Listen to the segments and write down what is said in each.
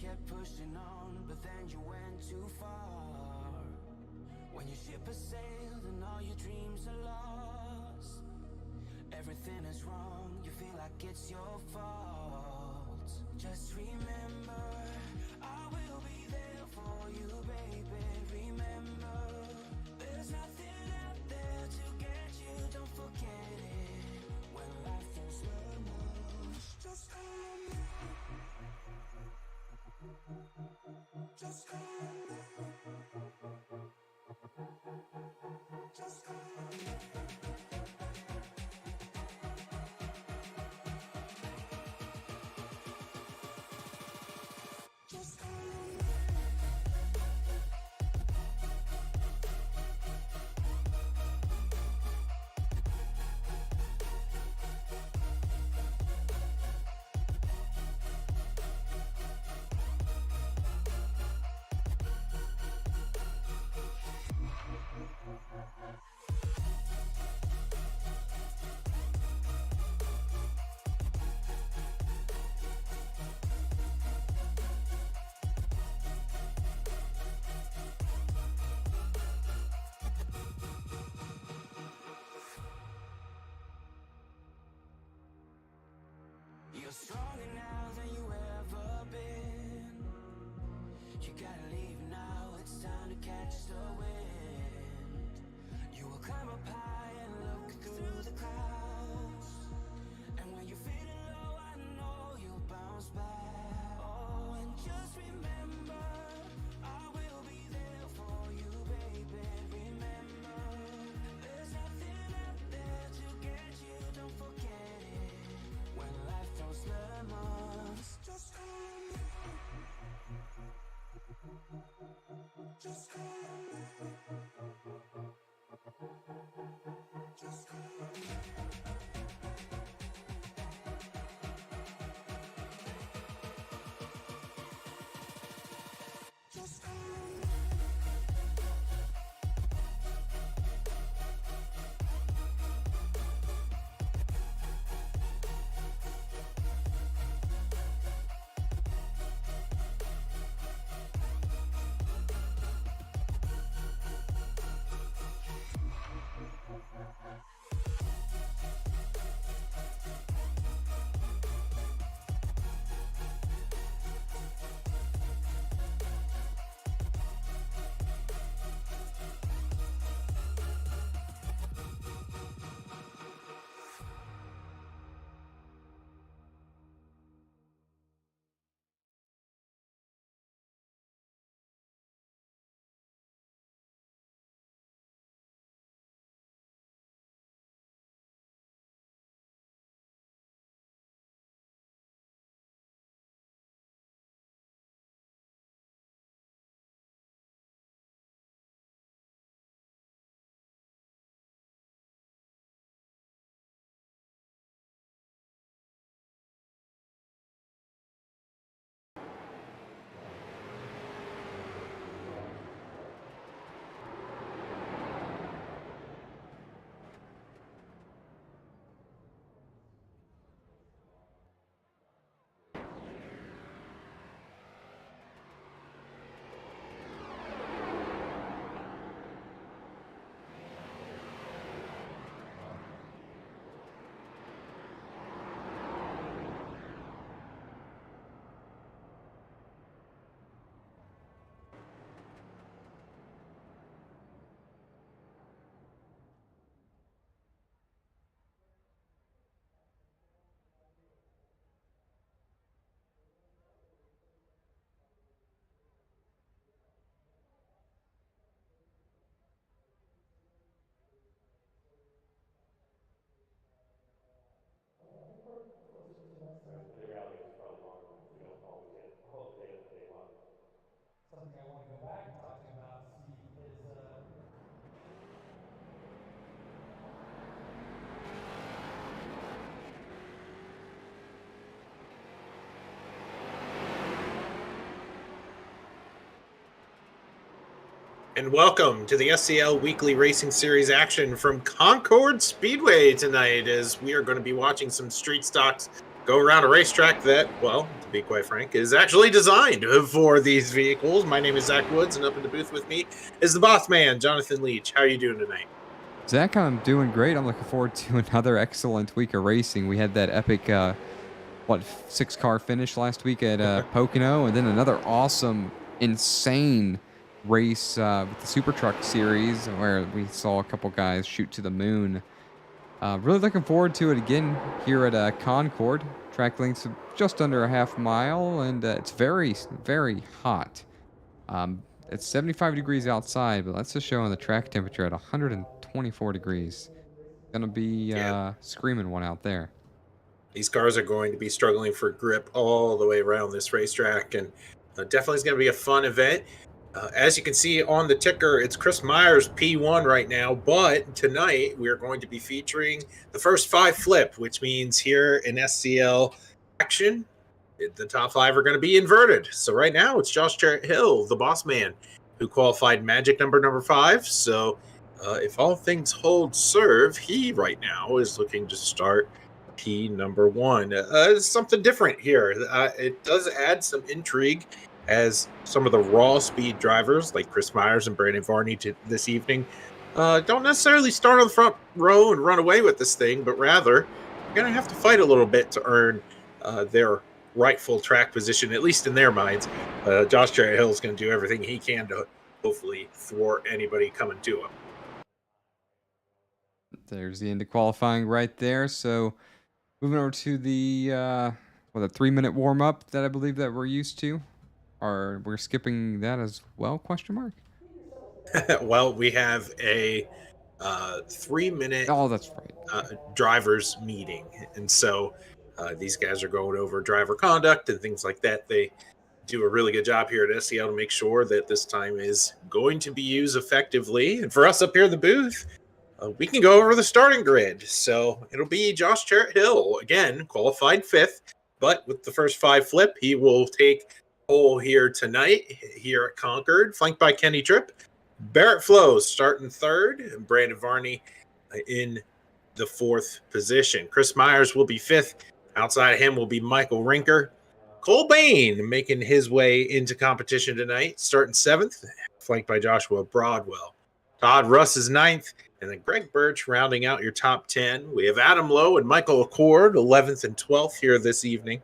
kept pushing on, but then you went too far. When your ship has sailed and all your dreams are lost, everything is wrong, you feel like it's your fault. Just remember, I will be there for you, baby. Remember, there's nothing out there to get you, don't forget it. When life throws lemons, just call me. Just call me. Just call me. Just call me. You're stronger now than you ever been. You gotta leave now, it's time to catch the wind. You will climb up high and look through the clouds, and when you're feeling low, I know you'll bounce back. Oh, and just remember, I will be there for you, baby. Remember, there's nothing out there to get you, don't forget it. When life throws lemons, just call me. Just call me. Just call me. Just call me. The reality is probably longer. We don't always get all the data that they want. Something I want to go back and talk to him about to see is And welcome to the SCL Weekly Racing Series action from Concord Speedway tonight, as we are going to be watching some street stocks go around a racetrack that, well, to be quite frank, is actually designed for these vehicles. My name is Zach Woods, and up in the booth with me is the boss man, Jonathan Leach. How are you doing tonight? Zach, I'm doing great. I'm looking forward to another excellent week of racing. We had that epic, 6-car finish last week at Pocono, and then another awesome, insane race with the Super Truck Series where we saw a couple guys shoot to the moon. Really looking forward to it again here at Concord. Track length's of just under a half mile, and it's very, very hot. It's 75 degrees outside, but let's just show on the track temperature at 124 degrees. Gonna be screaming one out there. These cars are going to be struggling for grip all the way around this racetrack, and definitely is going to be a fun event. As you can see on the ticker, it's Chris Myers P1 right now, but tonight we are going to be featuring the first 5 flip, which means here in SCL action, the top 5 are going to be inverted. So right now it's Josh Hill, the boss man, who qualified magic number 5. So if all things hold serve, he right now is looking to start P number 1. Something different here. It does add some intrigue, as some of the raw speed drivers like Chris Myers and Brandon Varney this evening don't necessarily start on the front row and run away with this thing, but rather you're going to have to fight a little bit to earn their rightful track position, at least in their minds. Josh Hill is going to do everything he can to hopefully thwart anybody coming to him. There's the end of qualifying right there. So moving over to the 3-minute warm-up that I believe that we're used to. Or we're skipping that as well, question mark? Well, we have a 3-minute That's right. drivers meeting. And so these guys are going over driver conduct and things like that. They do a really good job here at SCL to make sure that this time is going to be used effectively. And for us up here in the booth, we can go over the starting grid. So it'll be Josh Hill, again, qualified 5th. But with the first 5 flip, he will take pole here tonight here at Concord, flanked by Kenny Tripp. Barrett Flows starting 3rd, and Brandon Varney in the 4th position. Chris Myers will be 5th. Outside of him will be Michael Rinker. Cole Bain making his way into competition tonight, starting 7th, flanked by Joshua Broadwell. Todd Russ is 9th, and then Greg Birch rounding out your top 10. We have Adam Lowe and Michael Accord, 11th and 12th here this evening.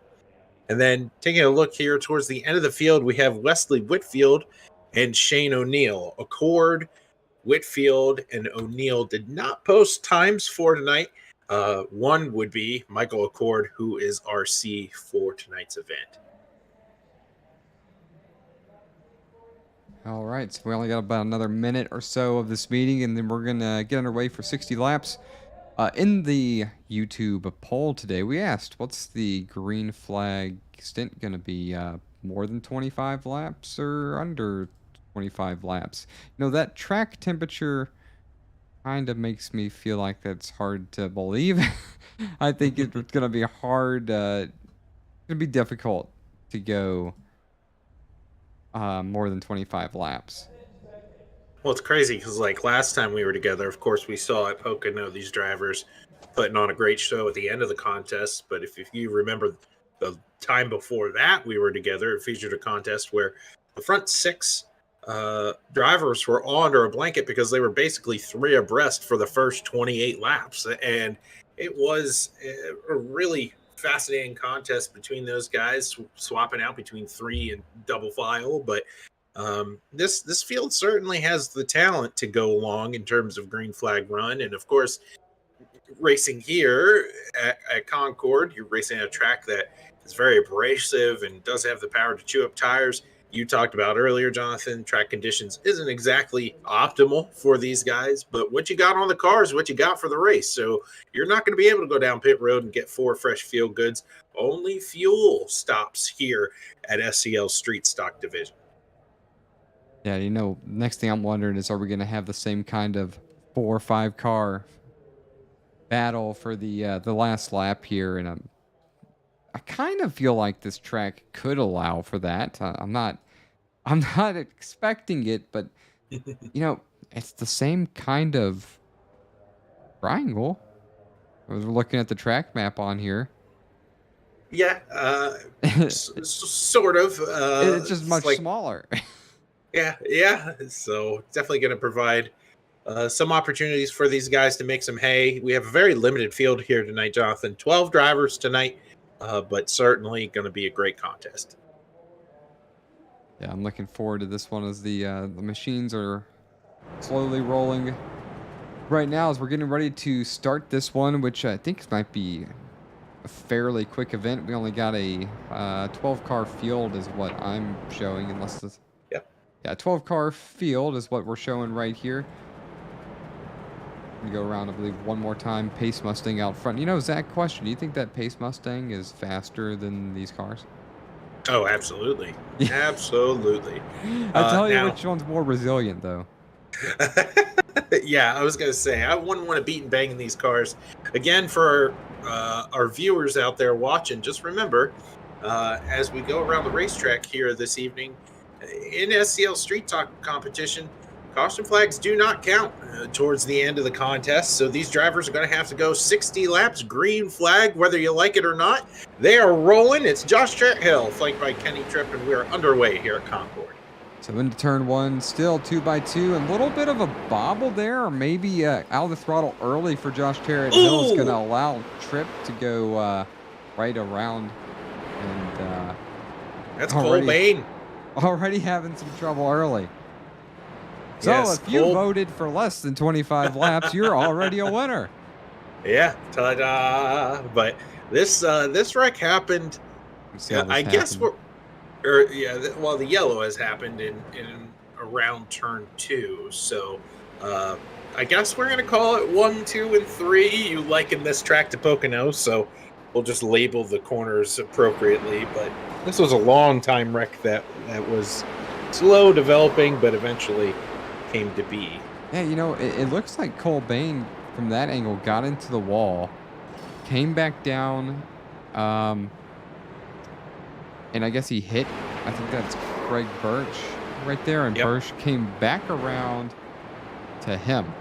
And then taking a look here towards the end of the field, we have Wesley Whitfield and Shane O'Neill. Accord, Whitfield, and O'Neill did not post times for tonight. One would be Michael Accord, who is RC for tonight's event. All right, so we only got about another minute or so of this meeting, and then we're going to get underway for 60 laps. In the YouTube poll today, we asked, what's the green flag stint going to be? More than 25 laps or under 25 laps? You know, that track temperature kind of makes me feel like that's hard to believe. I think it's going to be hard, it's going to be difficult to go more than 25 laps. Well, it's crazy because, like, last time we were together, of course, we saw at Pocono these drivers putting on a great show at the end of the contest. But if you remember the time before that we were together, it featured a contest where the front 6 drivers were all under a blanket because they were basically 3 abreast for the first 28 laps. And it was a really fascinating contest between those guys, swapping out between 3 and double file. But this field certainly has the talent to go along in terms of green flag run. And of course, racing here at Concord, you're racing a track that is very abrasive and does have the power to chew up tires. You talked about earlier, Jonathan, track conditions isn't exactly optimal for these guys, but what you got on the car is what you got for the race. So you're not going to be able to go down pit road and get 4 fresh fuel goods. Only fuel stops here at SCL Street Stock Division. Yeah, you know, next thing I'm wondering is, are we going to have the same kind of 4 or 5 car battle for the last lap here? And I kind of feel like this track could allow for that. I'm not expecting it, but you know, it's the same kind of triangle. I was looking at the track map on here. Yeah, sort of. It's just much like, smaller. yeah. So definitely going to provide some opportunities for these guys to make some hay. We have a very limited field here tonight, Jonathan. 12 drivers tonight, but certainly going to be a great contest. Yeah, I'm looking forward to this one as the machines are slowly rolling. Right now, as we're getting ready to start this one, which I think might be a fairly quick event. We only got a 12-car field is what I'm showing, unless this... Yep. Yeah, 12-car field is what we're showing right here. We go around, I believe, one more time. Pace Mustang out front. You know, Zach, question. Do you think that Pace Mustang is faster than these cars? Oh, absolutely. Absolutely. I tell you now, which one's more resilient, though. Yeah, I was going to say, I wouldn't want to beat and bang in these cars. Again, for our viewers out there watching, just remember, as we go around the racetrack here this evening, in SCL Street Talk competition, caution flags do not count towards the end of the contest. So these drivers are going to have to go 60 laps, green flag, whether you like it or not. They are rolling. It's Josh Hill, flanked by Kenny Tripp, and we are underway here at Concord. So into turn one, still 2x2, and a little bit of a bobble there, or maybe out of the throttle early for Josh Hill is going to allow Tripp to go right around. And that's Cole Bain. Already having some trouble early. So yes, if you voted for less than 25 laps, you're already a winner. Yeah, ta-da! But this wreck happened. I guess we're. Well, the yellow has happened in around turn 2, so I guess we're gonna call it 1, 2, and 3. You liken this track to Pocono, so we'll just label the corners appropriately. But this was a long time wreck that was slow developing, but eventually came to be. Yeah, you know, it looks like Cole Bain from that angle got into the wall, came back down. And I guess he hit, I think that's Greg Birch right there. And Birch came back around to him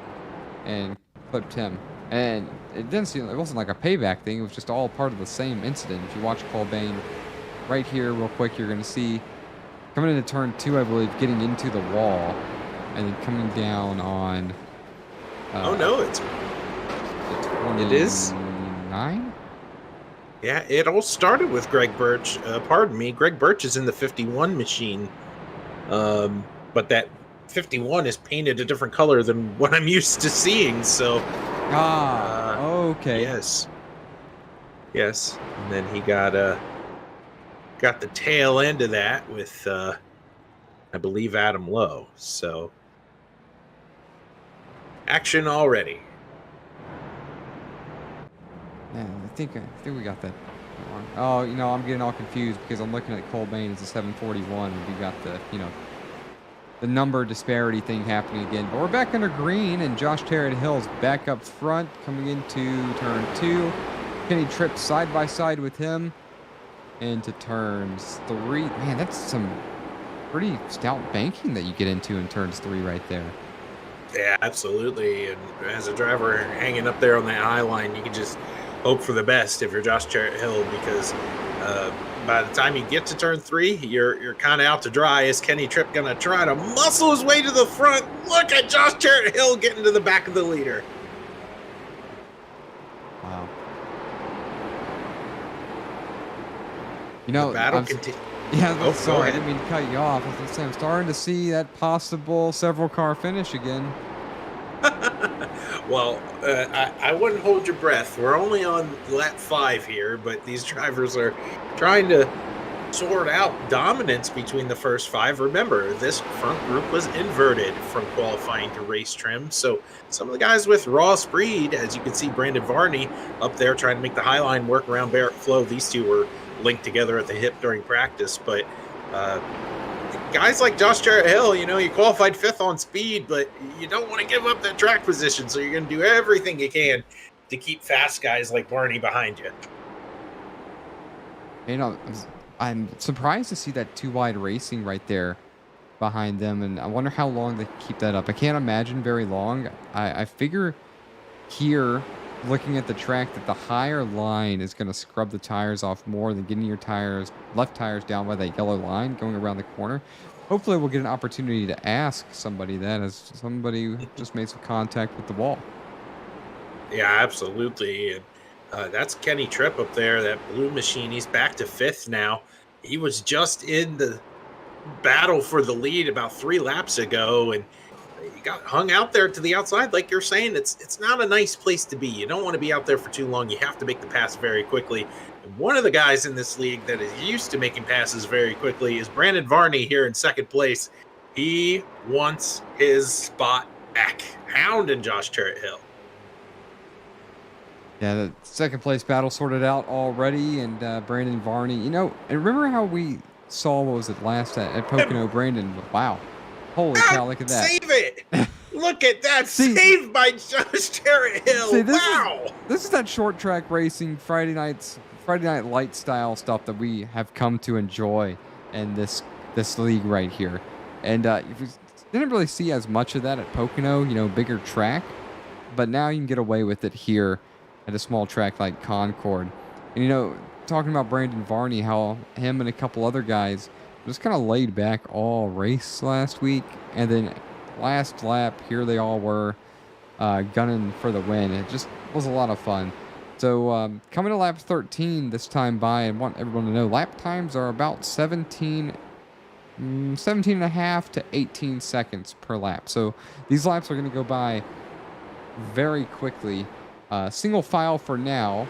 and clipped him. And it wasn't like a payback thing. It was just all part of the same incident. If you watch Cole Bain right here real quick, you're going to see coming into turn 2, I believe, getting into the wall and then coming down on. Oh, no, it's. It is 9? Yeah, it all started with Greg Birch. Pardon me, Greg Birch is in the 51 machine, but that 51 is painted a different color than what I'm used to seeing. So, okay, yes, and then he got the tail end of that with, I believe, Adam Lowe. So, action already. Yeah, I think we got that wrong. Oh, you know, I'm getting all confused because I'm looking at Cole Bain as a 741, and we got the number disparity thing happening again. But we're back under green, and Josh Hill's back up front coming into turn 2. Kenny Tripp side by side with him into turns 3. Man, that's some pretty stout banking that you get into in turns 3 right there. Yeah, absolutely. And as a driver hanging up there on that high line, you can just hope for the best if you're Josh Hill, because by the time you get to turn 3, you're kind of out to dry. Is Kenny Tripp going to try to muscle his way to the front? Look at Josh Hill getting to the back of the leader. Wow. You know, yeah, sorry, I didn't mean to cut you off. I'm starting to see that possible several-car finish again. Well, I wouldn't hold your breath. We're only on lap 5 here, but these drivers are trying to sort out dominance between the first 5. Remember, this front group was inverted from qualifying to race trim, so some of the guys with raw speed, as you can see Brandon Varney up there trying to make the high line work around Barrett Flo. These two were linked together at the hip during practice, but guys like Josh Hill, you know, you qualified 5th on speed, but you don't want to give up that track position, so you're going to do everything you can to keep fast guys like Barney behind you. You know, I'm surprised to see that 2-wide racing right there behind them, and I wonder how long they keep that up. I can't imagine very long. I figure here looking at the track that the higher line is going to scrub the tires off more than getting your left tires down by that yellow line going around the corner. Hopefully we'll get an opportunity to ask somebody that, as somebody who just made some contact with the wall. Yeah, absolutely. And that's Kenny Tripp up there, that blue machine. He's back to 5th now. He was just in the battle for the lead about 3 laps ago, and he got hung out there to the outside. Like you're saying, it's not a nice place to be. You don't want to be out there for too long. You have to make the pass very quickly. And one of the guys in this league that is used to making passes very quickly is Brandon Varney here in 2nd place. He wants his spot back. Hounding Josh Charrett-Hill. Yeah, the 2nd place battle sorted out already, and Brandon Varney, and remember how we saw, what was it, last at Pocono, Brandon? Wow. Holy cow, look at that. Save it! Look at that. Saved by Josh Charrett-Hill. Wow. This is that short track racing, Friday night light style stuff that we have come to enjoy in this league right here. And we didn't really see as much of that at Pocono, bigger track. But now you can get away with it here at a small track like Concord. And, talking about Brandon Varney, how him and a couple other guys just kind of laid back all race last week. And then last lap, here they all were gunning for the win. It just was a lot of fun. So coming to lap 13 this time by, I want everyone to know, lap times are about 17 and a half to 18 seconds per lap. So these laps are going to go by very quickly. Single file for now,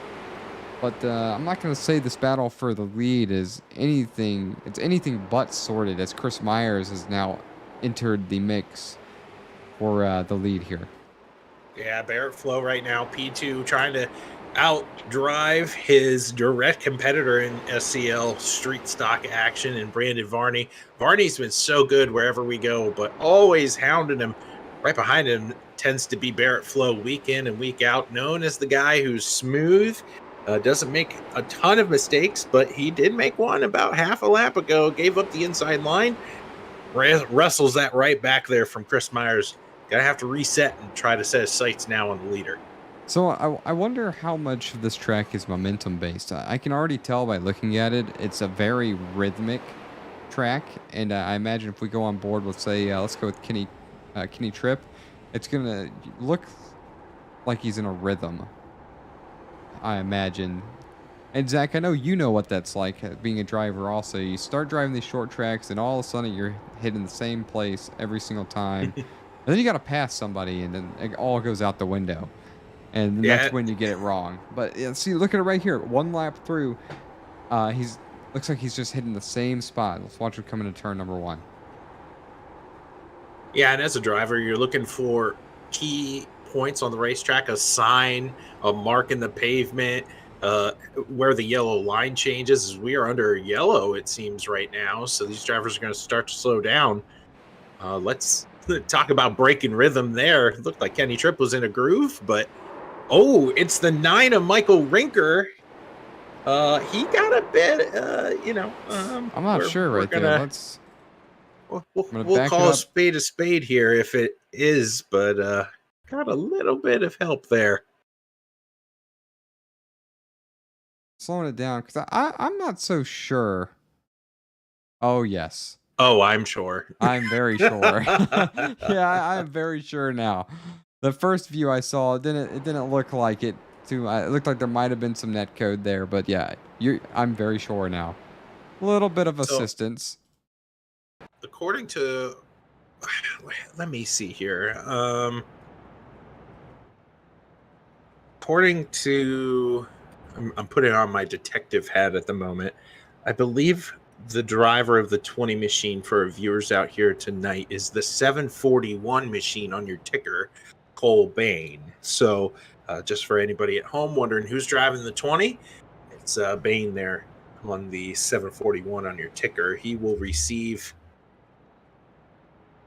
but I'm not going to say this battle for the lead is anything. It's anything but sorted, as Chris Myers has now entered the mix for the lead here. Yeah, Barrett Flo right now, P2, trying to outdrive his direct competitor in SCL street stock action, and Brandon Varney. Varney's been so good wherever we go, but always hounding him. Right behind him tends to be Barrett Flo, week in and week out, known as the guy who's smooth, doesn't make a ton of mistakes, but he did make one about half a lap ago, gave up the inside line, wrestles that right back there from Chris Myers. Gonna have to reset and try to set his sights now on the leader. So I wonder how much of this track is momentum based. I can already tell by looking at it, it's a very rhythmic track, and I imagine if we go on board, let's say let's go with Kenny Tripp, it's gonna look like he's in a rhythm, I imagine. And Zach, I know you know what that's like, being a driver also. You start driving these short tracks and all of a sudden you're hitting the same place every single time. And then you got to pass somebody and then it all goes out the window. And that's when you get it wrong. But see, look at it right here. 1 lap through, looks like he's just hitting the same spot. Let's watch him come into turn number 1. Yeah, and as a driver, you're looking for key points on the racetrack, a sign, a mark in the pavement, where the yellow line changes. As we are under yellow, it seems, right now. So these drivers are going to start to slow down. Let's talk about breaking rhythm there. It looked like Kenny Tripp was in a groove, but it's the 9 of Michael Rinker. He got a bit, I'm not sure right there. We'll call a spade here if it is, but got a little bit of help there. Slowing it down, because I'm not so sure. Oh, yes. Oh, I'm sure. I'm very sure. Yeah, I'm very sure now. The first view I saw, it didn't look like it too. It looked like there might have been some net code there, but yeah, I'm very sure now. A little bit of assistance. According to, let me see here. According to, I'm putting on my detective hat at the moment. I believe the driver of the 20 machine for our viewers out here tonight is the 741 machine on your ticker, Cole Bain. So just for anybody at home wondering who's driving the 20, it's Bain there on the 741 on your ticker. He will receive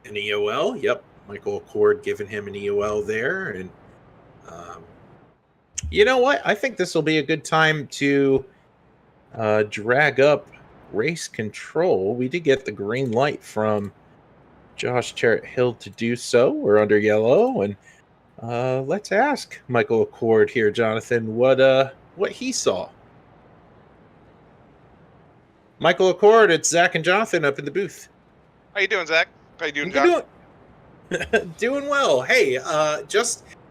an EOL. Yep, Michael Accord giving him an EOL there. And you know what? I think this will be a good time to drag up race control. We did get the green light from Josh Charrett-Hill to do so. We're under yellow, and Let's ask Michael Accord here, Jonathan, what he saw. Michael Accord, it's Zach and Jonathan up in the booth. How you doing, Zach? How you doing, You John? doing well. Hey,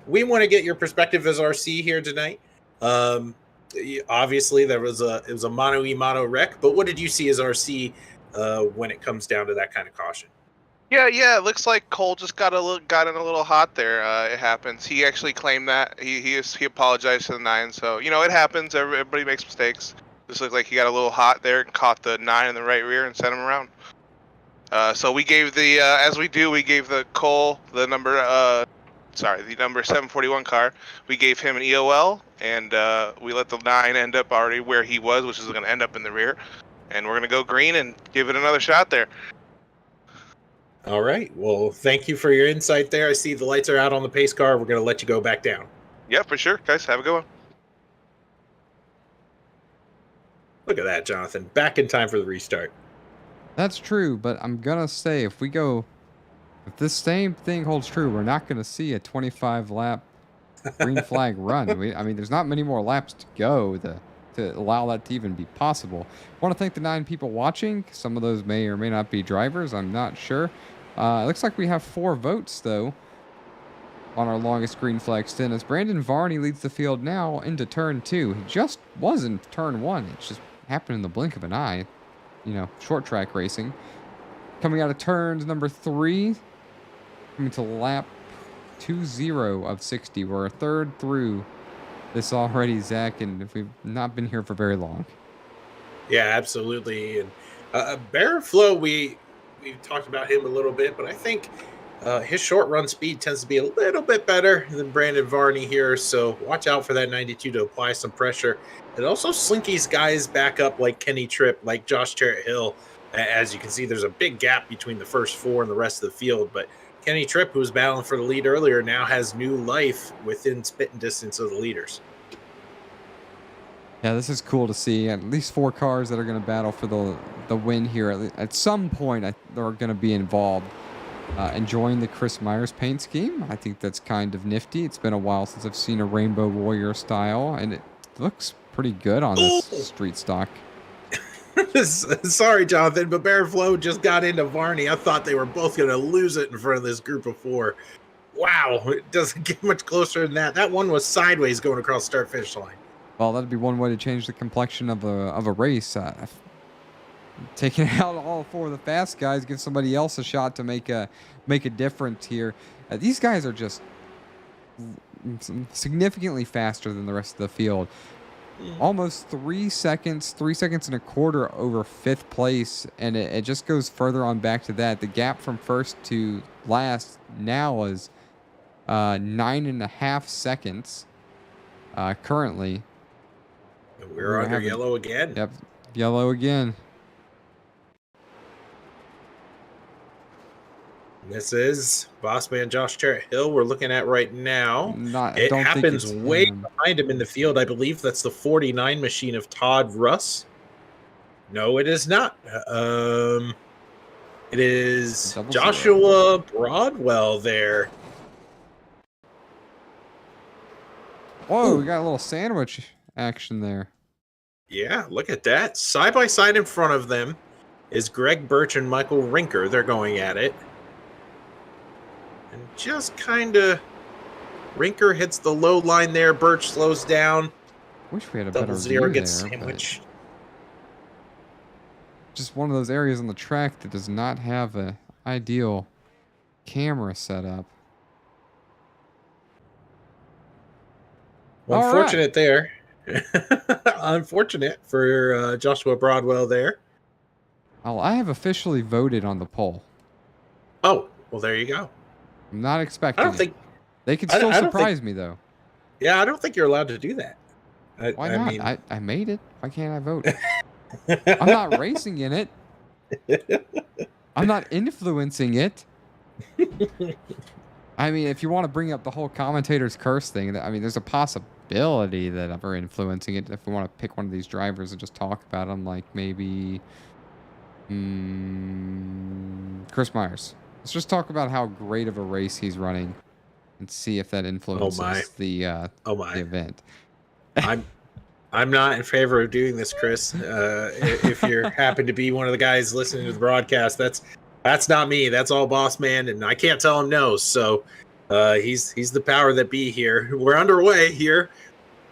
we want to get your perspective as RC here tonight. Obviously it was a mono e mono wreck, but what did you see as RC when it comes down to that kind of caution? Yeah. It looks like Cole just got in a little hot there. It happens. He actually claimed that he apologized to the 9. So it happens. Everybody makes mistakes. Just looked like he got a little hot there and caught the 9 in the right rear and sent him around. So we gave we gave the Cole the number 741 car. We gave him an EOL, and we let the 9 end up already where he was, which is going to end up in the rear. And we're going to go green and give it another shot there. All right. Well, thank you for your insight there. I see the lights are out on the pace car. We're going to let you go back down. Yeah, for sure. Guys, have a good one. Look at that, Jonathan. Back in time for the restart. That's true, but I'm gonna say if this same thing holds true, we're not gonna see a 25 lap green flag run. There's not many more laps to go to allow that to even be possible. I want to thank the 9 people watching. Some of those may or may not be drivers. I'm not sure. It looks like we have 4 votes though on our longest green flag stint, as Brandon Varney leads the field now into turn 2. He just was in turn 1. It just happened in the blink of an eye. Short track racing. Coming out of turns number 3, coming to lap 20 of 60. We're a third through this already, Zach, and we've not been here for very long. Yeah, absolutely. And Bear Flow, we talked about him a little bit, but I think his short run speed tends to be a little bit better than Brandon Varney here, so watch out for that 92 to apply some pressure. It also slinkies guys back up like Kenny Tripp, like Josh Charrett Hill. As you can see, there's a big gap between the first 4 and the rest of the field, but Kenny Tripp, who was battling for the lead earlier, now has new life within spitting distance of the leaders. Yeah, this is cool to see. At least 4 cars that are going to battle for the win here. At some point, they're going to be involved. Enjoying the Chris Myers paint scheme. I think that's kind of nifty. It's been a while since I've seen a Rainbow Warrior style, and it looks pretty good on this street stock. Sorry, Jonathan, but Bear Flow just got into Varney. I thought they were both going to lose it in front of this group of 4. Wow, it doesn't get much closer than that. That one was sideways going across start-finish line. Well, that'd be one way to change the complexion of a race. Taking out all 4 of the fast guys, give somebody else a shot to make a difference here. These guys are just significantly faster than the rest of the field. Almost 3 seconds and a quarter over 5th place, and it just goes further on back to that. The gap from first to last now is 9.5 seconds currently. We're under yellow again. Yep, yellow again. This is Bossman Josh Charrett Hill we're looking at right now. It happens way behind him in the field. I believe that's the 49 machine of Todd Russ. No, it is not. It is Joshua Broadwell there. Whoa, we got a little sandwich action there. Yeah, look at that. Side by side in front of them is Greg Birch and Michael Rinker. They're going at it. And just kind of, Rinker hits the low line there. Birch slows down. Wish we had a Double better zero view gets there, sandwich. Just one of those areas on the track that does not have a ideal camera setup. Well, unfortunate there. Unfortunate for Joshua Broadwell there. Well, I have officially voted on the poll. Oh, well, there you go. I'm not expecting I don't think they can still surprise me, though. Yeah, I don't think you're allowed to do that. Why not? I made it. Why can't I vote? I'm not racing in it. I'm not influencing it. I mean, if you want to bring up the whole commentator's curse thing, I mean, there's a possibility that we're influencing it. If we want to pick one of these drivers and just talk about them, like maybe Chris Myers. Let's just talk about how great of a race he's running and see if that influences the event. I'm not in favor of doing this, Chris. If you happen to be one of the guys listening to the broadcast, that's not me. That's all Boss Man, and I can't tell him no. So he's the power that be here. We're underway here.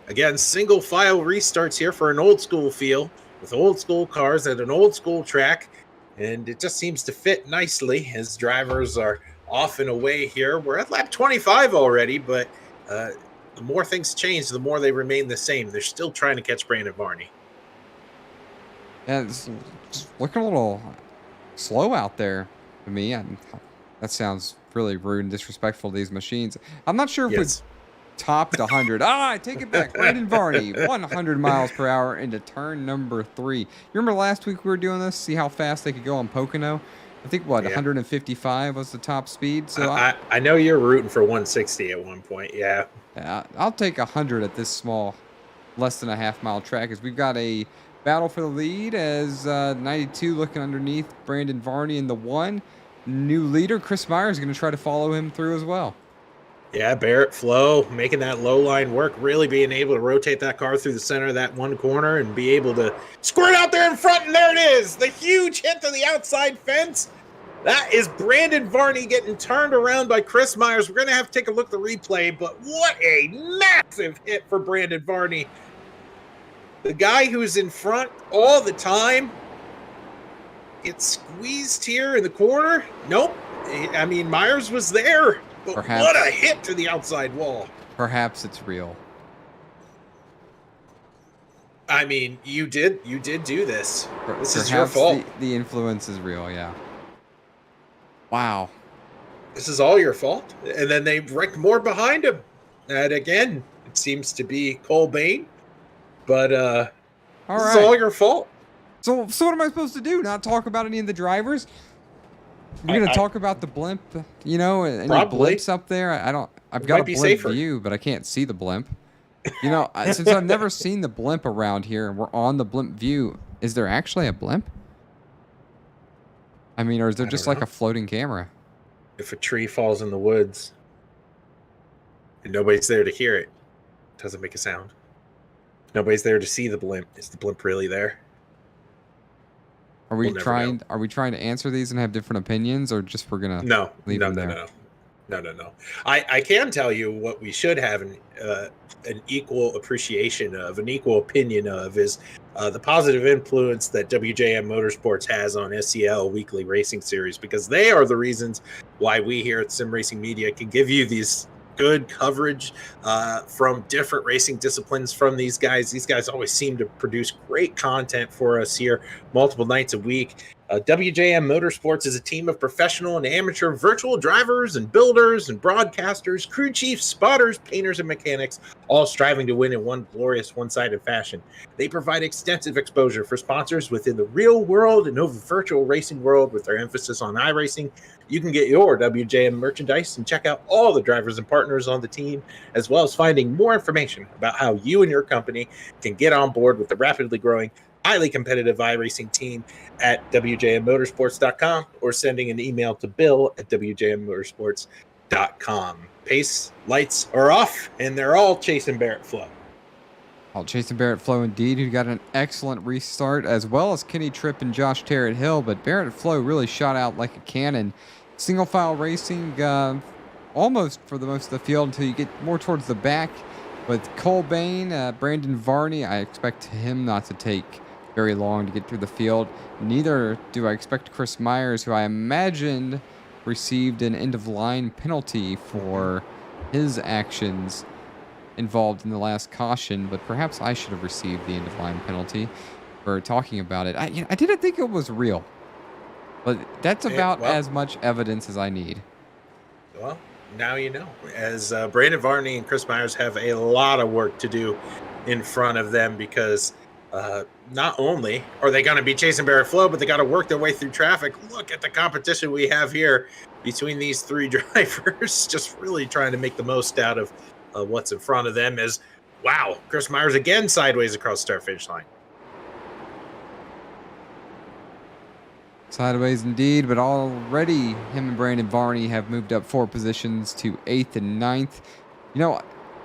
Again, single file restarts here for an old school feel with old school cars at an old school track, and it just seems to fit nicely as drivers are off and away here. We're at lap 25 already, but the more things change, the more they remain the same. They're still trying to catch Brandon Varney. Yeah, it's looking a little slow out there to me. That sounds really rude and disrespectful to these machines. I'm not sure if we topped 100. I take it back. Brandon Varney, 100 miles per hour into turn number 3. You remember last week we were doing this? See how fast they could go on Pocono? I think, 155 was the top speed. So I know you're rooting for 160 at one point. Yeah. I'll take 100 at this small, less than a half-mile track, as we've got a battle for the lead as 92 looking underneath Brandon Varney in the 1. New leader, Chris Myers, is going to try to follow him through as well. Yeah, Barrett Flo making that low line work, really being able to rotate that car through the center of that one corner and be able to squirt out there in front, and there it is, the huge hit to the outside fence. That is Brandon Varney getting turned around by Chris Myers. We're going to have to take a look at the replay, but what a massive hit for Brandon Varney. The guy who's in front all the time gets squeezed here in the corner. Nope. I mean, Myers was there, but what a hit to the outside wall. Perhaps it's real. I mean, you did do this. This is your fault. The influence is real, yeah. Wow. This is all your fault. And then they wrecked more behind him. And again, it seems to be Cole Bain. But it's all your fault. So what am I supposed to do? Not talk about any of the drivers? We're going to talk about the blimp, any blimps up there? I've got a blimp view, but I can't see the blimp. Since I've never seen the blimp around here and we're on the blimp view, is there actually a blimp? I mean, or is there just like a floating camera? If a tree falls in the woods and nobody's there to hear it, it doesn't make a sound. Nobody's there to see the blimp. Is the blimp really there? Are we trying to answer these and have different opinions, or just we're gonna leave them there? No. I can tell you what we should have an equal appreciation of, an equal opinion of, is the positive influence that WJM Motorsports has on SCL Weekly Racing Series, because they are the reasons why we here at Sim Racing Media can give you these good coverage from different racing disciplines from these guys. These guys always seem to produce great content for us here multiple nights a week. WJM Motorsports is a team of professional and amateur virtual drivers and builders and broadcasters, crew chiefs, spotters, painters, and mechanics, all striving to win in one glorious one-sided fashion. They provide extensive exposure for sponsors within the real world and over virtual racing world with their emphasis on iRacing. You can get your WJM merchandise and check out all the drivers and partners on the team, as well as finding more information about how you and your company can get on board with the rapidly growing, highly competitive iRacing team at WJMmotorsports.com, or sending an email to bill@WJMmotorsports.com. Pace lights are off, and they're all chasing Barrett Flo. All chasing Barrett Flo indeed, who got an excellent restart, as well as Kenny Tripp and Josh Tarrant Hill, but Barrett Flo really shot out like a cannon. Single file racing almost for the most of the field until you get more towards the back. With Cole Bain, Brandon Varney, I expect him not to take very long to get through the field. Neither do I expect Chris Myers, who I imagined received an end-of-line penalty for his actions involved in the last caution, but perhaps I should have received the end-of-line penalty for talking about it. I didn't think it was real, but that's about as much evidence as I need. Well, now you know, as Brandon Varney and Chris Myers have a lot of work to do in front of them, because not only are they going to be chasing Barrett Flo, but they got to work their way through traffic. Look at the competition we have here between these three drivers, just really trying to make the most out of what's in front of them. As wow, Chris Myers again sideways across the start finish line. Sideways indeed, but already him and Brandon Varney have moved up 4 positions to 8th and ninth. You know,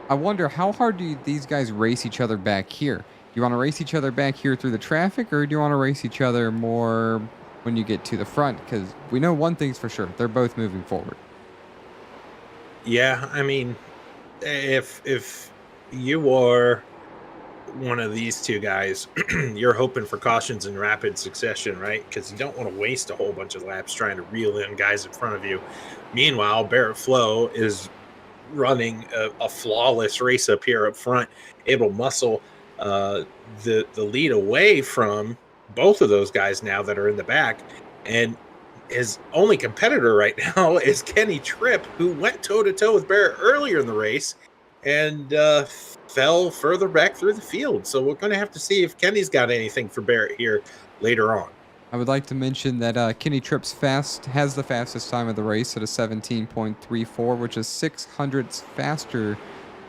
I wonder how hard do these guys race each other back here? Do you want to race each other back here through the traffic, or do you want to race each other more when you get to the front? Because we know one thing's for sure. They're both moving forward. Yeah, I mean, if you are one of these two guys, you're hoping for cautions in rapid succession, right? Because you don't want to waste a whole bunch of laps trying to reel in guys in front of you. Meanwhile, Barrett Flo is running a flawless race up here up front, able to muscle the lead away from both of those guys now that are in the back. And his only competitor right now is Kenny Tripp, who went toe-to-toe with Barrett earlier in the race and fell further back through the field. So we're going to have to see if Kenny's got anything for Barrett here later on. I would like to mention that Kenny Tripp's has the fastest time of the race at a 17.34, which is 600ths faster than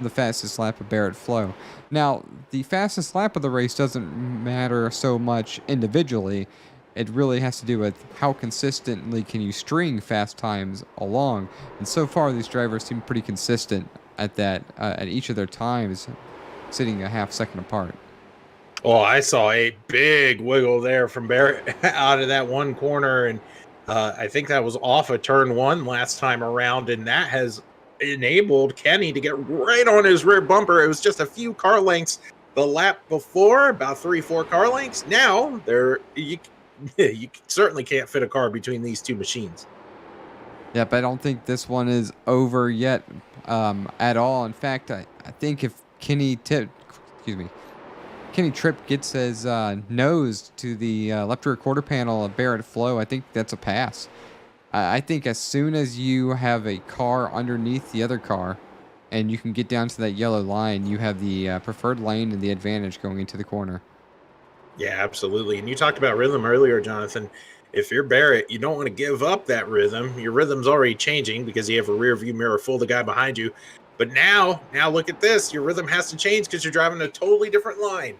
the fastest lap of Barrett Flo. Now, the fastest lap of the race doesn't matter so much individually. It really has to do with how consistently can you string fast times along. And so far, these drivers seem pretty consistent at that, at each of their times, sitting a half second apart. Oh, I saw a big wiggle there from Barrett out of that one corner, and I think that was off of turn 1 last time around, and that has enabled Kenny to get right on his rear bumper. It was just a few car lengths the lap before, about 3-4 car lengths. Now, you certainly can't fit a car between these two machines. Yep, I don't think this one is over yet at all. In fact, I think if Kenny Tripp gets his nose to the left rear quarter panel of Barrett Flo, I think that's a pass. I think as soon as you have a car underneath the other car and you can get down to that yellow line, you have the preferred lane and the advantage going into the corner. Yeah, absolutely. And you talked about rhythm earlier, Jonathan. If you're Barrett, you don't want to give up that rhythm. Your rhythm's already changing because you have a rear view mirror full of the guy behind you. But now look at this. Your rhythm has to change because you're driving a totally different line.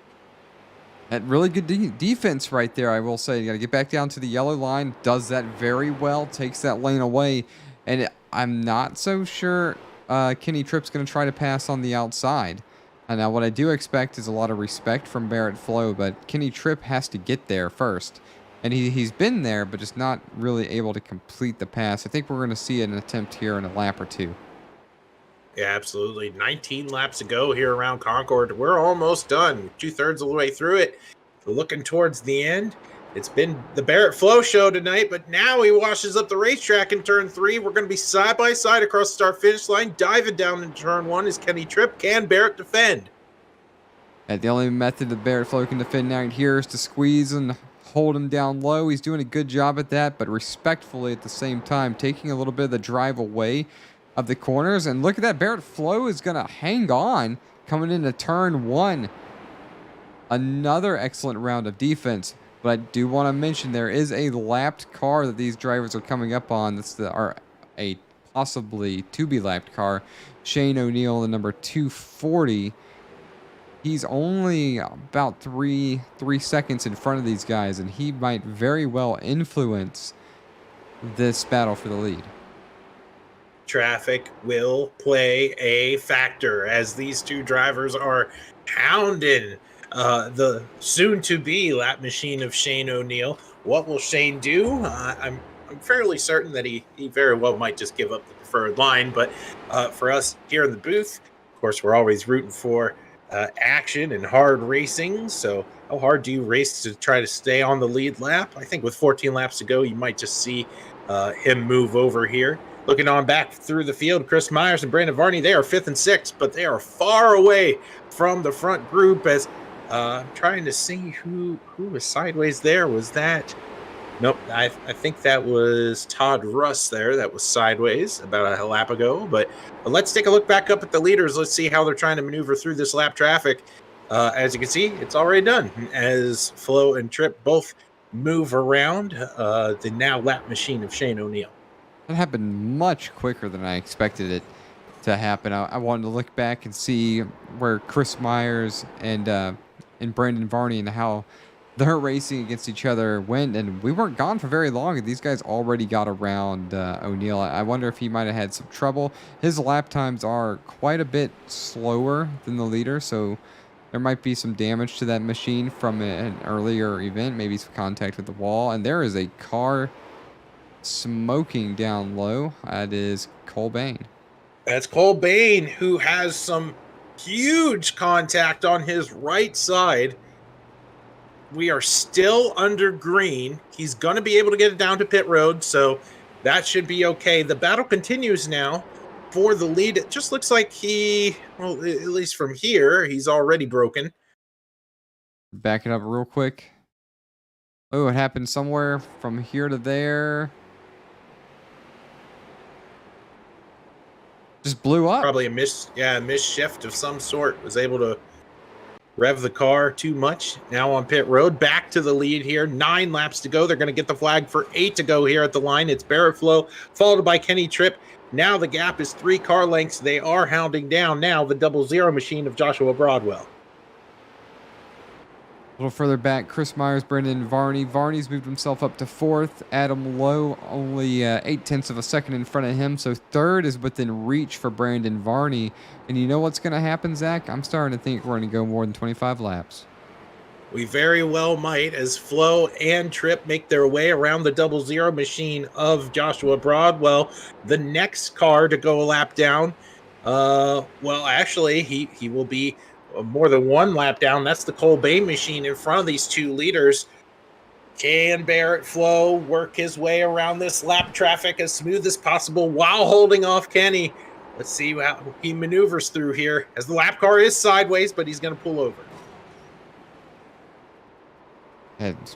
That really good defense right there, I will say. You got to get back down to the yellow line. Does that very well. Takes that lane away. And I'm not so sure Kenny Tripp's going to try to pass on the outside. And now what I do expect is a lot of respect from Barrett Flo, but Kenny Tripp has to get there first. And he's been there, but just not really able to complete the pass. I think we're going to see an attempt here in a lap or two. Yeah, absolutely. 19 laps to go here around Concord. We're almost done. 2/3 of the way through it. Looking towards the end. It's been the Barrett Flo show tonight, but now he washes up the racetrack in turn 3. We're going to be side by side across the start-finish line. Diving down in turn 1 is Kenny Tripp. Can Barrett defend? And the only method that Barrett Flo can defend out here is to squeeze and hold him down low. He's doing a good job at that, but respectfully at the same time, taking a little bit of the drive away of the corners. And look at that. Barrett Flo is going to hang on coming into turn 1. Another excellent round of defense. But I do want to mention there is a lapped car that these drivers are coming up on. That's a possibly to-be lapped car. Shane O'Neill, the number 240. He's only about three seconds in front of these guys, and he might very well influence this battle for the lead. Traffic will play a factor as these two drivers are hounding the soon-to-be lap machine of Shane O'Neill. What will Shane do? I'm fairly certain that he very well might just give up the preferred line, but for us here in the booth, of course, we're always rooting for action and hard racing. So how hard do you race to try to stay on the lead lap? I think with 14 laps to go, you might just see him move over here. Looking on back through the field, Chris Myers and Brandon Varney, they are 5th and 6th, but they are far away from the front group as I'm trying to see who was sideways there. Was that? Nope, I think that was Todd Russ there. That was sideways about a lap ago. But let's take a look back up at the leaders. Let's see how they're trying to maneuver through this lap traffic. As you can see, it's already done as Flo and Tripp both move around the now lap machine of Shane O'Neill. That happened much quicker than I expected it to happen. I wanted to look back and see where Chris Myers and Brandon Varney and how their racing against each other went, and we weren't gone for very long. These guys already got around O'Neill. I wonder if he might have had some trouble. His lap times are quite a bit slower than the leader, so there might be some damage to that machine from an earlier event, maybe some contact with the wall. And there is a car smoking down low. That is Cole Bain. That's Cole Bain, who has some huge contact on his right side. We are still under green. He's going to be able to get it down to pit road, so that should be okay. The battle continues now for the lead. It just looks like well, at least from here, he's already broken. Back it up real quick. Oh, it happened somewhere from here to there. Just blew up. Probably a miss shift of some sort. Was able to rev the car too much. Now on pit road, back to the lead here. 9 laps to go. They're going to get the flag for 8 to go here at the line. It's Barrett Flo, followed by Kenny Tripp. Now the gap is 3 car lengths. They are hounding down now the 00 machine of Joshua Broadwell. A little further back, Chris Myers, Brendan Varney. Varney's moved himself up to 4th. Adam Lowe only 0.8 of a second in front of him. So 3rd is within reach for Brandon Varney. And you know what's going to happen, Zach? I'm starting to think we're going to go more than 25 laps. We very well might, as Flo and Tripp make their way around the 00 machine of Joshua Broadwell. The next car to go a lap down, well, actually, he will be more than 1 lap down. That's the Cole Bain machine in front of these 2 leaders. Can Barrett Flo work his way around this lap traffic as smooth as possible while holding off Kenny? Let's see how he maneuvers through here, as the lap car is sideways, but he's going to pull over.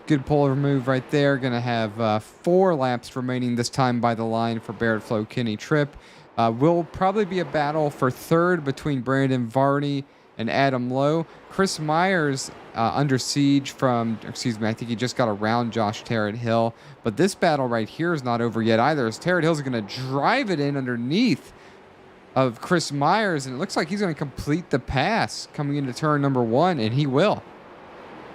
Good pullover move right there. Going to have 4 laps remaining this time by the line for Barrett Flo, Kenny Tripp. Will probably be a battle for 3rd between Brandon Varney and Adam Lowe. Chris Myers under siege from, I think he just got around Josh Tarrant Hill. But this battle right here is not over yet either, as Tarrant Hill's going to drive it in underneath of Chris Myers, and it looks like he's going to complete the pass coming into turn number 1, and he will.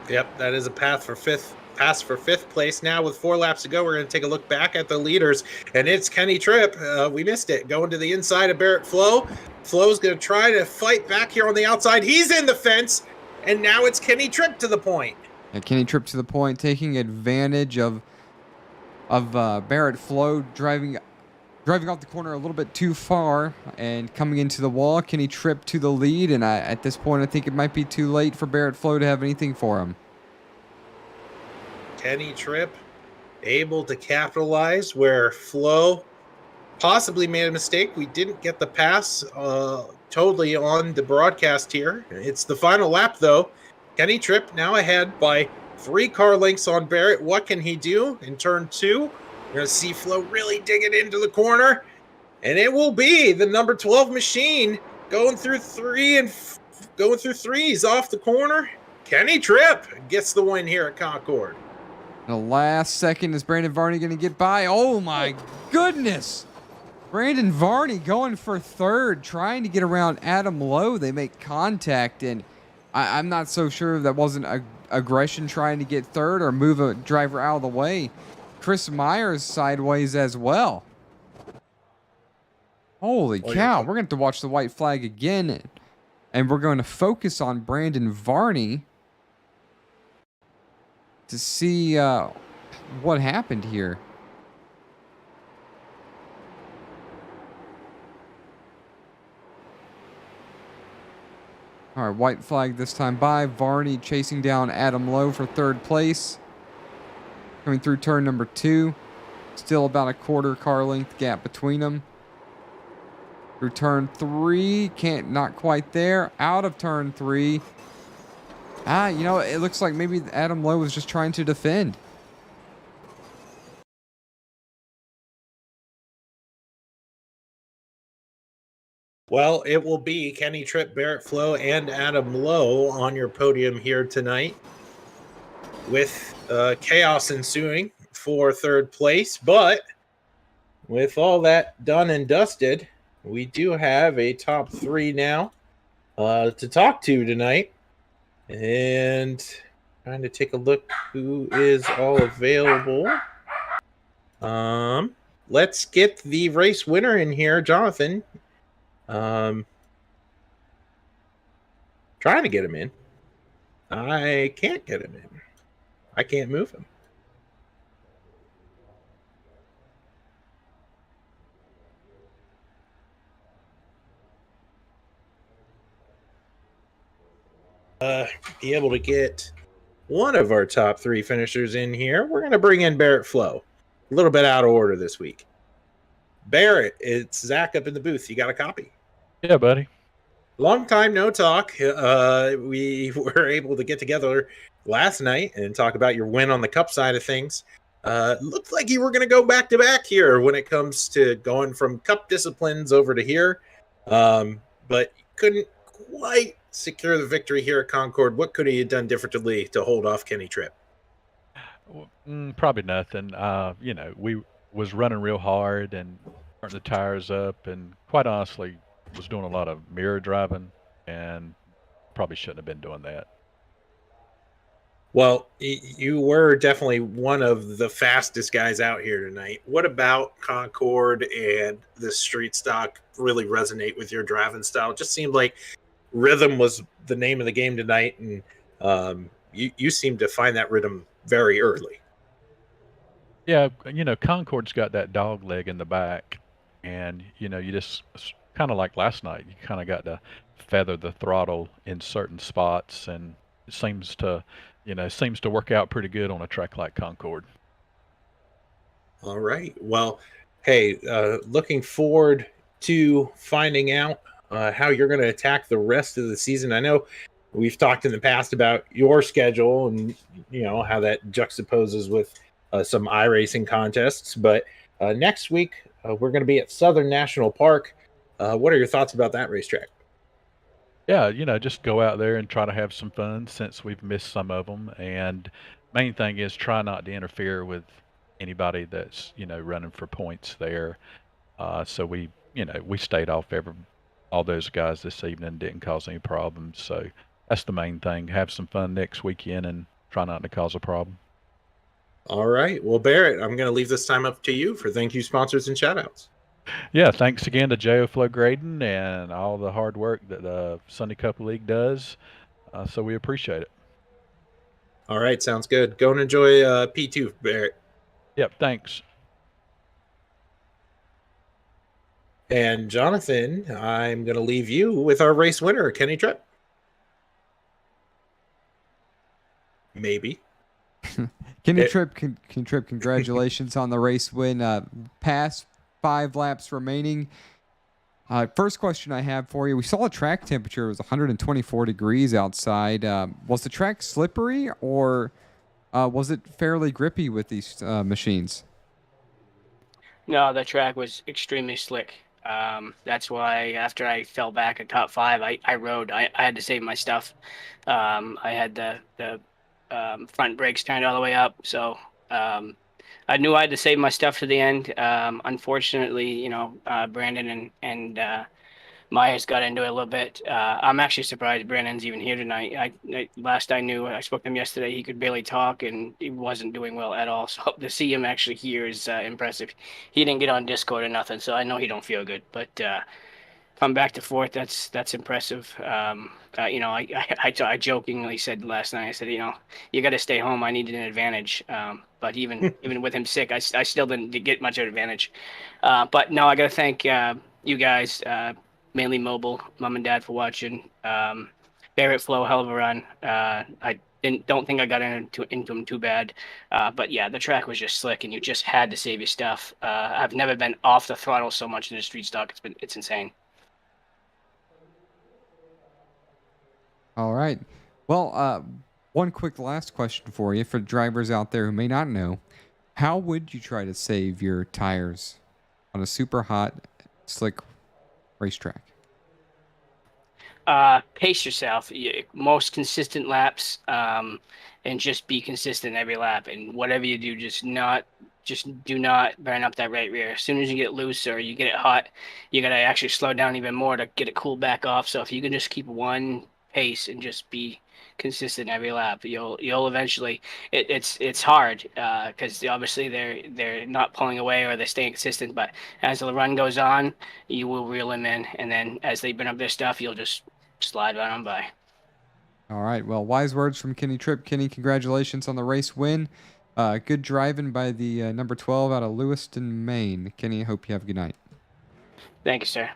Yep, that is a pass for fifth place. Now with 4 laps to go, we're going to take a look back at the leaders, and it's Kenny Tripp. We missed it. Going to the inside of Barrett Flo. Flo's going to try to fight back here on the outside. He's in the fence, and now it's Kenny Tripp to the point. Yeah, Kenny Tripp to the point, taking advantage of Barrett Flo driving off the corner a little bit too far and coming into the wall. Kenny Tripp to the lead, and at this point, I think it might be too late for Barrett Flo to have anything for him. Kenny Tripp able to capitalize where Flo possibly made a mistake. We didn't get the pass totally on the broadcast here. It's the final lap, though. Kenny Tripp now ahead by 3 car lengths on Barrett. What can he do in turn 2? We're going to see Flo really dig it into the corner, and it will be the number 12 machine going through 3 and going through 3s off the corner. Kenny Tripp gets the win here at Concord. The last second, is Brandon Varney going to get by? Oh my goodness! Brandon Varney going for 3rd, trying to get around Adam Lowe. They make contact, and I'm not so sure that wasn't aggression trying to get 3rd or move a driver out of the way. Chris Myers sideways as well. Holy cow. We're going to have to watch the white flag again. And we're going to focus on Brandon Varney to see what happened here. All right, white flag this time by. Varney chasing down Adam Lowe for 3rd place. Coming through turn number 2. Still about a 1/4 car length gap between them. Through turn 3. Not quite there. Out of turn 3. It looks like maybe Adam Lowe was just trying to defend. Well, it will be Kenny Tripp, Barrett Flo, and Adam Lowe on your podium here tonight, with chaos ensuing for 3rd place. But with all that done and dusted, we do have a top 3 now to talk to tonight. And Trying to take a look who is all available. Let's get the race winner in here, Jonathan. Trying to get him in. I can't get him in. I can't move him. Be able to get one of our top 3 finishers in here. We're going to bring in Barrett Flo. A little bit out of order this week. Barrett, it's Zach up in the booth. You got a copy? Yeah, buddy. Long time no talk. We were able to get together last night and talk about your win on the Cup side of things. Looked like you were going to go back to back here when it comes to going from Cup disciplines over to here, but couldn't quite secure the victory here at Concord. What could he have done differently to hold off Kenny Tripp? Probably nothing. We was running real hard and starting the tires up, and quite honestly, was doing a lot of mirror driving, and probably shouldn't have been doing that. Well, you were definitely one of the fastest guys out here tonight. What about Concord and the street stock really resonate with your driving style? It just seemed like rhythm was the name of the game tonight, and you seemed to find that rhythm very early. Yeah, Concord's got that dog leg in the back, and you just kind of like last night. You kind of got to feather the throttle in certain spots, and it seems to work out pretty good on a track like Concord. All right. Well, hey, looking forward to finding out how you're going to attack the rest of the season. I know we've talked in the past about your schedule and how that juxtaposes with some iRacing contests, but next week we're going to be at Southern National Park. What are your thoughts about that racetrack? Yeah, just go out there and try to have some fun since we've missed some of them. And main thing is try not to interfere with anybody that's, running for points there. So we stayed off all those guys this evening, didn't cause any problems. So that's the main thing. Have some fun next weekend and try not to cause a problem. All right. Well, Barrett, I'm going to leave this time up to you for thank you, sponsors, and shout-outs. Yeah, thanks again to JO Flo Graydon and all the hard work that the Sunday Cup League does. So we appreciate it. All right, sounds good. Go and enjoy P2, Barrett. Yep, thanks. And Jonathan, I'm going to leave you with our race winner, Kenny Tripp. Maybe. Kenny Tripp, congratulations on the race win. Past 5 laps remaining. First question I have for you. We saw a track temperature. It was 124 degrees outside. Was the track slippery or was it fairly grippy with these machines? No, the track was extremely slick. That's why after I fell back at top 5, I rode. I had to save my stuff. I had the front brakes turned all the way up, so I knew I had to save my stuff to the end. Unfortunately, Brandon and Myers got into it a little bit. I'm actually surprised Brandon's even here tonight. Last I knew, I spoke to him yesterday, he could barely talk and he wasn't doing well at all. So to see him actually here is impressive. He didn't get on Discord or nothing, so I know he don't feel good. But come back to 4th, that's impressive. I jokingly said last night, I said, you got to stay home. I needed an advantage. But even with him sick, I still didn't get much of an advantage. But no, I got to thank you guys, mainly Mobile, Mom and Dad for watching. Barrett Flo, hell of a run. I don't think I got into him too bad. But yeah, the track was just slick and you just had to save your stuff. I've never been off the throttle so much in the street stock. It's insane. All right. Well, one quick last question for you, for drivers out there who may not know. How would you try to save your tires on a super hot, slick racetrack? Pace yourself. Most consistent laps, and just be consistent every lap. And whatever you do, just do not burn up that right rear. As soon as you get loose or you get it hot, you got to actually slow down even more to get it cooled back off. So if you can just keep one pace and just be consistent every lap. You'll eventually. It's hard because obviously they're not pulling away or they're staying consistent. But as the run goes on, you will reel them in, and then as they bring up their stuff, you'll just slide right on by. All right. Well, wise words from Kenny Tripp. Kenny, congratulations on the race win. Good driving by the number 12 out of Lewiston, Maine. Kenny, I hope you have a good night. Thank you, sir.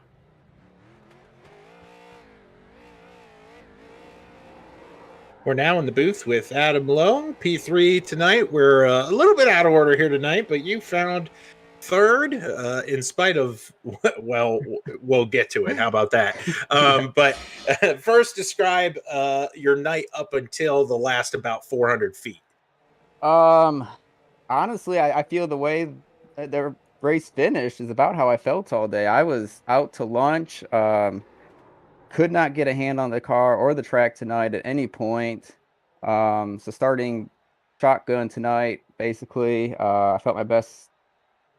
We're now in the booth with Adam Lowe, P3 tonight. We're a little bit out of order here tonight, but you found third in spite of, well, we'll get to it. How about that? But first, describe your night up until the last about 400 feet. Honestly, I feel the way that the race finished is about how I felt all day. I was out to lunch, could not get a hand on the car or the track tonight at any point. So starting shotgun tonight, basically, I felt my best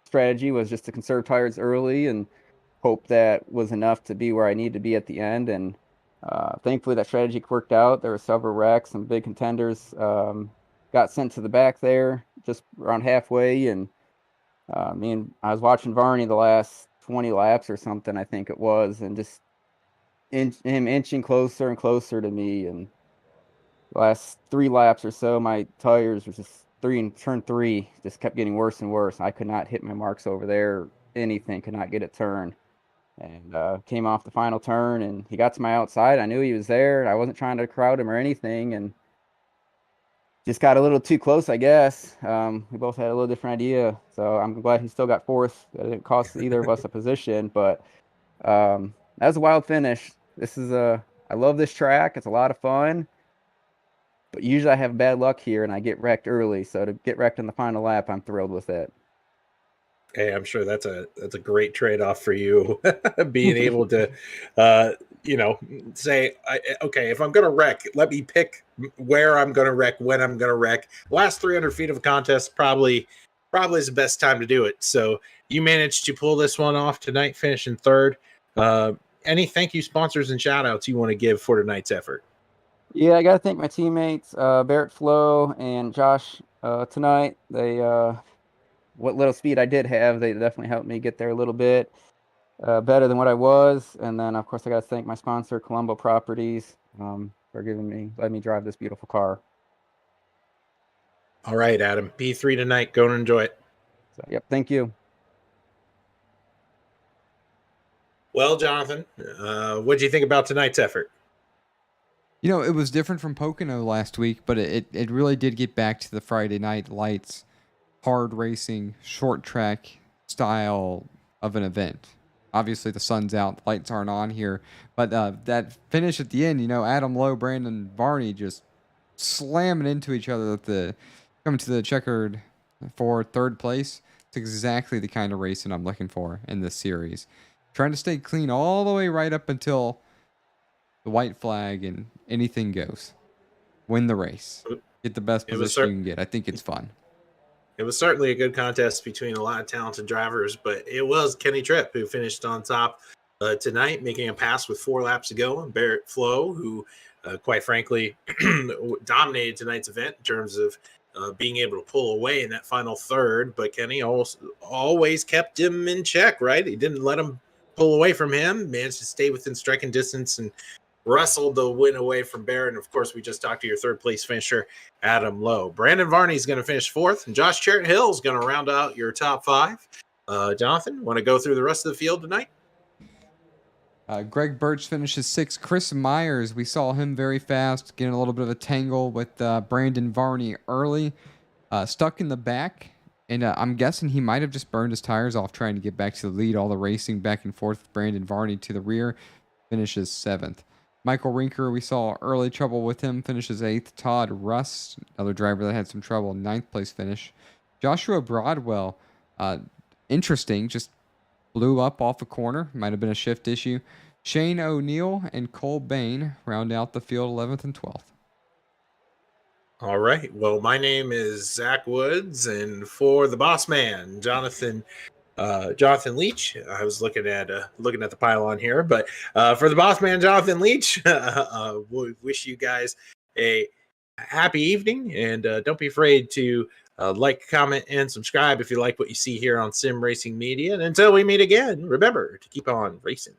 strategy was just to conserve tires early and hope that was enough to be where I need to be at the end. And thankfully that strategy worked out. There were several wrecks, some big contenders got sent to the back there just around halfway. And I was watching Varney the last 20 laps or something, I think it was, and just him inching closer and closer to me. And the last 3 laps or so, my tires were just turn 3 just kept getting worse and worse. I could not hit my marks over there. Anything, could not get it turned. And came off the final turn, and he got to my outside. I knew he was there. I wasn't trying to crowd him or anything, and just got a little too close, I guess. We both had a little different idea, so I'm glad he still got 4th. It didn't cost either of us a position, but that was a wild finish. I love this track. It's a lot of fun, but usually I have bad luck here and I get wrecked early. So to get wrecked in the final lap, I'm thrilled with it. Hey, I'm sure that's a great trade-off for you, being able to, say, okay, if I'm going to wreck, let me pick where I'm going to wreck, when I'm going to wreck. Last 300 feet of a contest probably is the best time to do it. So you managed to pull this one off tonight, finishing third. Any thank you sponsors and shout-outs you want to give for tonight's effort? Yeah, I got to thank my teammates, Barrett Flo and Josh tonight. They what little speed I did have, they definitely helped me get there a little bit better than what I was. And then, of course, I got to thank my sponsor, Colombo Properties, for letting me drive this beautiful car. All right, Adam. P3 tonight. Go and enjoy it. So, yep, thank you. Well, Jonathan, what do you think about tonight's effort? It was different from Pocono last week, but it really did get back to the Friday night lights, hard racing, short track style of an event. Obviously, the sun's out, lights aren't on here, but that finish at the end, Adam Lowe, Brandon Varney just slamming into each other coming to the checkered for third place. It's exactly the kind of racing I'm looking for in this series. Trying to stay clean all the way right up until the white flag and anything goes. Win the race. Get the best position you can get. I think it's fun. It was certainly a good contest between a lot of talented drivers, but it was Kenny Tripp who finished on top tonight, making a pass with 4 laps to go, and Barrett Flo, who, quite frankly, dominated tonight's event in terms of being able to pull away in that final third. But Kenny always kept him in check, right? He didn't let him pull away from him, managed to stay within striking distance and wrestled the win away from Barrett. And of course, we just talked to your third place finisher, Adam Lowe. Brandon Varney is going to finish 4th, and Josh Charrett Hill is going to round out your top 5. Jonathan, want to go through the rest of the field tonight? Greg Birch finishes 6th. Chris Myers, we saw him very fast, getting a little bit of a tangle with Brandon Varney early, stuck in the back. And I'm guessing he might have just burned his tires off trying to get back to the lead. All the racing back and forth with Brandon Varney to the rear, finishes 7th. Michael Rinker, we saw early trouble with him, finishes 8th. Todd Russ, another driver that had some trouble, 9th place finish. Joshua Broadwell, interesting, just blew up off a corner. Might have been a shift issue. Shane O'Neill and Cole Bain round out the field 11th and 12th. All right. Well, my name is Zach Woods, and for the boss man, Jonathan Jonathan Leach. I was looking at the pylon here, but for the boss man, Jonathan Leach, we wish you guys a happy evening, and don't be afraid to like, comment, and subscribe if you like what you see here on Sim Racing Media. And until we meet again, remember to keep on racing.